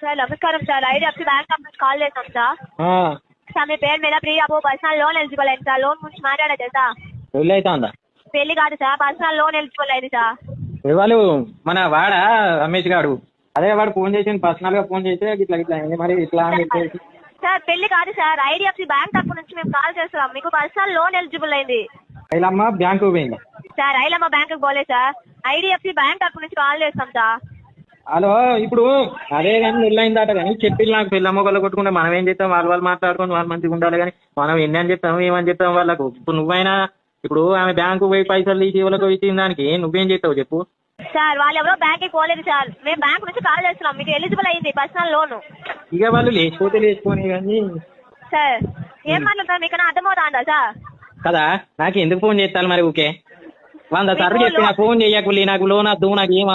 Sir నమస్కారం sir, IDFC bank నుంచి call చేస్తాం సార్. సార్ మీ పేరు మీద ప్రీ అబో పర్సనల్ లోన్ ఎలిజిబుల్ అయింది సార్. లోన్ గురించి మాట్లాడదు సార్. పెళ్ళి అవుతుందా? పెళ్లి కాదు సార్, పర్సనల్ లోన్ ఎలిజిబుల్ అయింది సార్. వాళ్ళు మన వాడా రమేష్ గాడు, అదే వాడు ఫోన్ చేసి పర్సనల్ గా ఫోన్ చేస్తే ఇట్లా ఇట్లా అయింది మరి ఇట్లా అని చెప్పేసి. సార్ పెళ్లి కాదు సార్, ఐడిఎఫ్సి బ్యాంక్ తరపు నుంచి మేము కాల్ చేస్తున్నాం. మీకు పర్సనల్ లోన్ ఎలిజిబుల్ అయింది. ఐలమ్మ బ్యాంకు పోయింది సార్. ఐలమ్మ బ్యాంకు పోలే సార్, ఐడిఎఫ్సి బ్యాంక్ తరపు నుంచి కాల్ చేస్తాం సార్. హలో, ఇప్పుడు అదే కానీ పెళ్ళయిందట కానీ చెప్పి నాకు పెళ్ళమ్మ వాళ్ళు కొట్టుకుంటే మనం ఏం చేస్తాం? వాళ్ళు మాట్లాడుకొని వాళ్ళు మంచిగా ఉండాలి కానీ మనం ఎన్ని అని చెప్తాం ఏమని చెప్తాం వాళ్ళకు? ఇప్పుడు నువ్వైనా ఇప్పుడు ఆమె బ్యాంకు పోయి పైసలు తీసి వాళ్ళకు ఇచ్చిన దానికి నువ్వేం చేస్తావు చెప్పు? సార్ వాళ్ళు ఎవరో బ్యాంక్కి పోలేదు సార్, మేము బ్యాంక్ నుంచి కాల్ చేస్తున్నాం. మీకు ఎలిజిబుల్ అయింది పర్సనల్ లోన్. ఇక వాళ్ళు లేచిపోతే లేచిపోని కానీ సార్ ఏం మాట్లాడతారు మీకు అర్థమవుతుందా సార్? కదా, నాకు ఎందుకు ఫోన్ చేస్తాను మరి? ఊకే 100 సార్లు చెప్పిన ఫోన్ చేయకులే, నాకు లోన్ వద్దు, నాకు ఏం